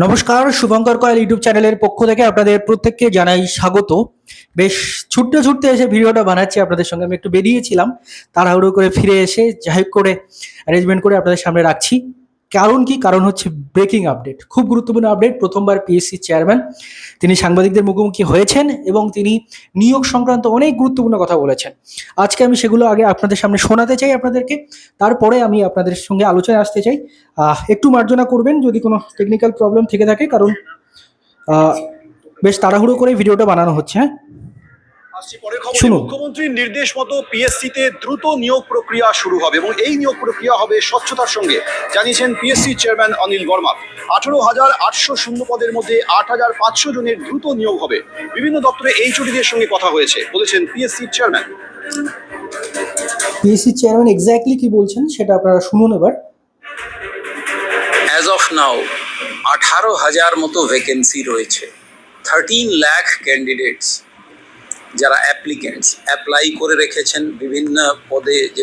নমস্কার, Shubhankar coil YouTube চ্যানেলের পক্ষ থেকে আপনাদের প্রত্যেককে জানাই স্বাগত। বেশ ছুটতে ছুটতে এসে ভিডিওটা বানাচ্ছি আপনাদের সঙ্গে। আমি একটু বেরিয়েছিলাম, তাড়াহুড়ো করে ফিরে এসে যাই হোক করে অ্যারেঞ্জমেন্ট করে আপনাদের সামনে রাখছি। কারণ কি? কারণ হচ্ছে ব্রেকিং আপডেট, খুব গুরুত্বপূর্ণ আপডেট। প্রথমবার পিএসসি চেয়ারম্যান তিনি সাংবাদিকদের মুখোমুখি হয়েছেন এবং তিনি নিয়োগ সংক্রান্ত অনেক গুরুত্বপূর্ণ কথা বলেছেন। আজকে আমি সেগুলো আগে আপনাদের সামনে শোনাতে চাই আপনাদেরকে, তারপরে আমি আপনাদের সঙ্গে আলোচনায় আসতে চাই। একটু মার্জনা করবেন যদি কোনো টেকনিক্যাল প্রবলেম থেকে থাকে, কারণ আহ, বেশ তাড়াহুড়ো করে ভিডিওটা বানানো হচ্ছে। হ্যাঁ, আসছি পরের খবরে। শুনুন। মুখ্যমন্ত্রীর নির্দেশ মতো পিএসসি তে দ্রুত নিয়োগ প্রক্রিয়া শুরু হবে এবং এই নিয়োগ প্রক্রিয়া হবে স্বচ্ছতার সঙ্গে, জানিয়েছেন পিএসসি চেয়ারম্যান অনিল বর্মা। 18,800 শূন্য পদের মধ্যে 8,500 জনের দ্রুত নিয়োগ হবে। বিভিন্ন দপ্তরে এইচওডিদের সঙ্গে কথা হয়েছে, বলেছেন PSC chairman. PSC chairman exactly কি বলছেন সেটা আপনারা শুনুন এবার। অ্যাজ অফ নাও 18,000 মতো ভ্যাকেন্সি রয়েছে। 13 লাখ ক্যান্ডিডেটস যারা অ্যাপ্লিকেন্টস অ্যাপ্লাই করে রেখেছেন বিভিন্ন পদে। যে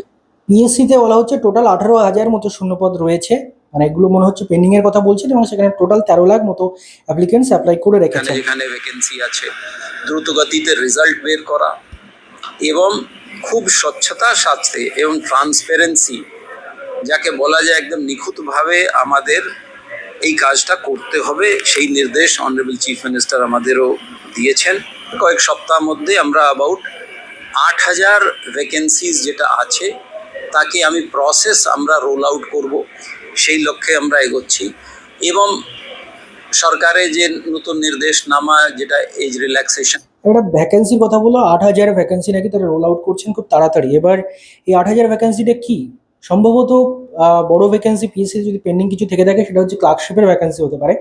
পিএসসিতে বলা হচ্ছে টোটাল 18,000 মতো শূন্যপদ রয়েছে, মানে এগুলো মনে হচ্ছে পেন্ডিং এর কথা বলছেন, এবং সেখানে টোটাল 13 লাখ মতো অ্যাপ্লিকেন্টস অ্যাপ্লাই করে রেখেছেন। যেখানে ভ্যাকেন্সি আছে দ্রুত গতিতে রেজাল্ট বের করা এবং খুব স্বচ্ছতার সাথে এবং ট্রান্সপারেন্সি, যাকে বলা যায় একদম নিখুঁতভাবে আমাদের এই কাজটা করতে হবে, সেই নির্দেশ অনারেবল চিফ মিনিস্টার আমাদেরও দিয়েছেন। কয়েক সপ্তাহের মধ্যে আমরা অ্যাবাউট 8,000 ভ্যাকেন্সিজ যেটা আছে তাকে আমরা রোল আউট করব, সেই লক্ষ্যে আমরা এগোচ্ছি। এবং সরকারের যে নতুন নির্দেশনামা, যেটা এজ রিল্যাক্সেশন, একটা ভ্যাকেন্সির কথা বলো, 8,000 ভ্যাকেন্সি নাকি তারা রোল আউট করছেন খুব তাড়াতাড়ি। এবার এই 8,000 ভ্যাকেন্সিটা কি? সম্ভবত বড় ভ্যাকেন্সি পিএসসি যদি পেন্ডিং কিছু থেকে থাকে সেটা হচ্ছে ক্লার্কশিপের ভ্যাকেন্সি হতে পারে।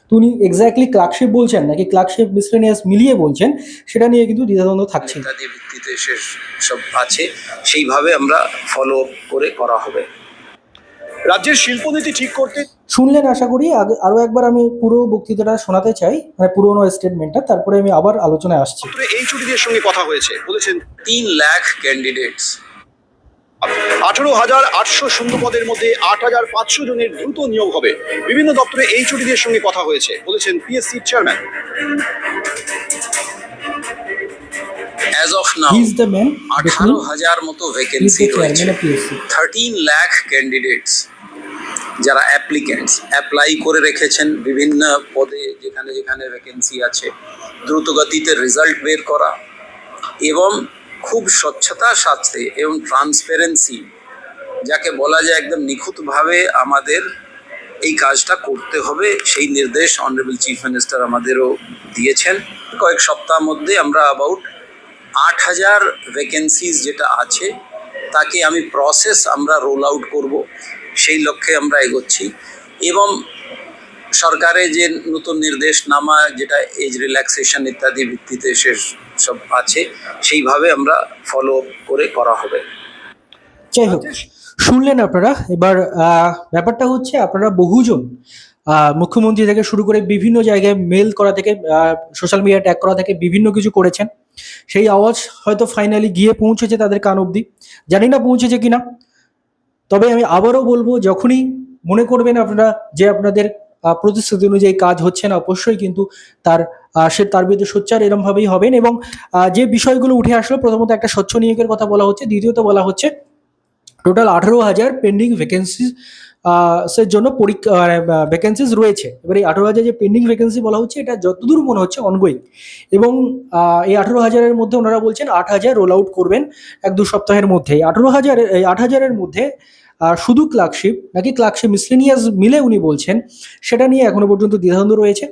তো উনি এক্স্যাক্টলি ক্লার্কশিপ বলছেন নাকি ক্লার্কশিপ মিসলেনিয়াস মিলিয়ে বলছেন সেটা নিয়ে কিন্তু দ্বিধাদ্বন্দ্ব থাকছে। ইত্যাদি ভিত্তিতে সব আছে, সেইভাবে আমরা ফলো করে করা হবে। রাজ্যের শিল্পনীতি ঠিক করতে শুনলেন আশা করি। আরো একবার আমি পুরো বক্তৃতাটা শোনাতে চাই, মানে পুরোনো স্টেটমেন্টটা, তারপরে আমি আবার আলোচনায় আসছি। এইচওডিদের সঙ্গে কথা হয়েছে, বলেছেন 3 লাখ ক্যান্ডিডেটস 18,800 শূন্য পদের মধ্যে 8,500 জনের দ্রুত নিয়োগ হবে। বিভিন্ন দপ্তরে এইচওডিদের সঙ্গে কথা হয়েছে, বলেছেন PSC chairman. As of now he is the man. 18,000 মতো ভ্যাকেন্সি রয়েছে। 13 লাখ ক্যান্ডিডেটস যারা অ্যাপ্লিকেন্টস অ্যাপ্লাই করে রেখেছেন বিভিন্ন পদে, যেখানে যেখানে ভ্যাকেন্সি আছে দ্রুত গতিতে রেজাল্ট বের করা এবং খুব স্বচ্ছতার সাথে এবং ট্রান্সপারেন্সি, যাকে বলা যায় একদম নিখুঁতভাবে আমাদের এই কাজটা করতে হবে, সেই নির্দেশ অনারেবল চিফ মিনিস্টার আমাদেরও দিয়েছেন। কয়েক সপ্তাহের মধ্যে আমরা অ্যাবাউট 8,000 ভ্যাকেন্সিজ যেটা আছে তাকে আমরা রোল আউট করব, সেই লক্ষ্যে আমরা এগোচ্ছি। এবং সরকারের যে নতুন নির্দেশনামা, যেটা এজ রিল্যাক্সেশন ইত্যাদি ভিত্তিতে সব আছে, সেইভাবে আমরা ফলো করে করা হবে। যাই হোক, শুনলেন আপনারা। এবার ব্যাপারটা হচ্ছে, আপনারা বহুজন মুখ্যমন্ত্রী থেকে শুরু করে বিভিন্ন জায়গায় মেল করা থেকে সোশ্যাল মিডিয়া ট্যাগ করা থেকে বিভিন্ন কিছু করেছেন। সেই আওয়াজ হয়তো ফাইনালি গিয়ে পৌঁছেছে তাদের কান অবধি, জানি না পৌঁছেছে কিনা। তবে আমি আবারও বলবো, যখনই মনে করবেন আপনারা যে আপনাদের প্রতিশ্রুতি অনুযায়ী কাজ হচ্ছে না, অবশ্যই কিন্তু তার বিরুদ্ধে সোচ্চার এরমভাবেই হবেন। এবং যে বিষয়গুলো উঠে আসলো, প্রথমত একটা স্বচ্ছ নিয়োগের কথা বলা হচ্ছে, দ্বিতীয়ত বলা হচ্ছে টোটাল 18,000 পেন্ডিং ভ্যাকেন্সিজ এর জন্য পরীক্ষা ভ্যাকেন্সিজ রয়েছে। এবার এই 18,000 যে পেন্ডিং ভ্যাকেন্সি বলা হচ্ছে, এটা যতদূর মনে হচ্ছে অনগোয়িং। এবং এই 18,000-এর মধ্যে ওনারা বলছেন 8,000 রোল আউট করবেন 1-2 সপ্তাহের মধ্যে। এই 8,000-এর মধ্যে শুধু ক্লার্কশিপ নাকি ক্লার্কশিপ মিসলেনিয়াস মিলে উনি বলছেন, সেটা নিয়ে এখনো পর্যন্ত দ্বিধাদ্বন্দ্ব রয়েছে।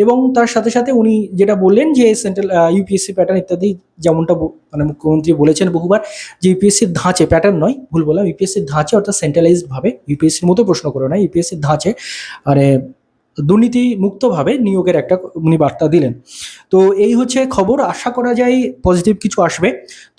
এবং তার সাথে সাথে উনি যেটা বললেন যে সেন্ট্রাল ইউপিএসসি প্যাটার্ন ইত্যাদি, যেমনটা মানে মুখ্যমন্ত্রী বলেছেন বহুবার, যে ইউপিএসসির ধাঁচে, প্যাটার্ন নয়, ভুল বললাম, ইউপিএসসির ধাঁচে, অর্থাৎ সেন্ট্রালাইজড ভাবে ইউপিএসসির মতো প্রশ্ন করে না, ইউপিএসসির ধাঁচে মানে দুর্নীতি মুক্তভাবে নিয়োগের একটা উনি বার্তা দিলেন। তো এই হচ্ছে খবর। আশা করা যায় পজিটিভ কিছু আসবে।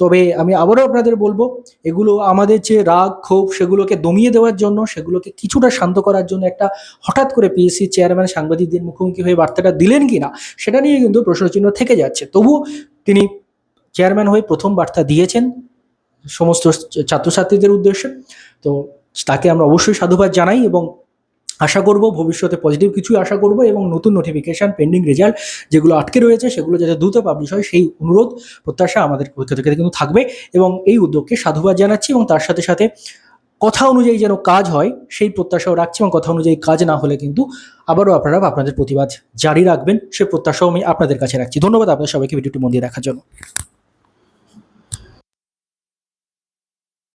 তবে আমি আবারও আপনাদের বলবো, এগুলো আমাদের যে রাগ ক্ষোভ সেগুলোকে দমিয়ে দেওয়ার জন্য, সেগুলোকে কিছুটা শান্ত করার জন্য একটা হঠাৎ করে পিএসসি চেয়ারম্যান সাংবাদিকদের মুখোমুখি হয়ে বার্তাটা দিলেন কিনা, সেটা নিয়ে কিন্তু প্রশ্নচিহ্ন থেকে যাচ্ছে। তবু তিনি চেয়ারম্যান হয়ে প্রথম বার্তা দিয়েছেন সমস্ত ছাত্রছাত্রীদের উদ্দেশ্যে। তো তাকে আমরা অবশ্যই সাধুবাদ জানাই। এবং আশা করব ভবিষ্যতে পজিটিভ কিছুই আশা করব, এবং নতুন নোটিফিকেশান, পেন্ডিং রেজাল্ট যেগুলো আটকে রয়েছে সেগুলো যাতে দ্রুত পাবলিশ হয় সেই অনুরোধ প্রত্যাশা আমাদের পক্ষ থেকে কিন্তু থাকবে, এবং এই উদ্যোগকে সাধুবাদ জানাচ্ছি, এবং তার সাথে সাথে কথা অনুযায়ী যেন কাজ হয় সেই প্রত্যাশাও রাখছি, এবং কথা অনুযায়ী কাজ না হলে কিন্তু আবারও আপনারা আপনাদের প্রতিবাদ জারি রাখবেন সে প্রত্যাশাও আমি আপনাদের কাছে রাখছি। ধন্যবাদ আপনাদের সবাইকে ভিডিওটি মন দিয়ে দেখার জন্য।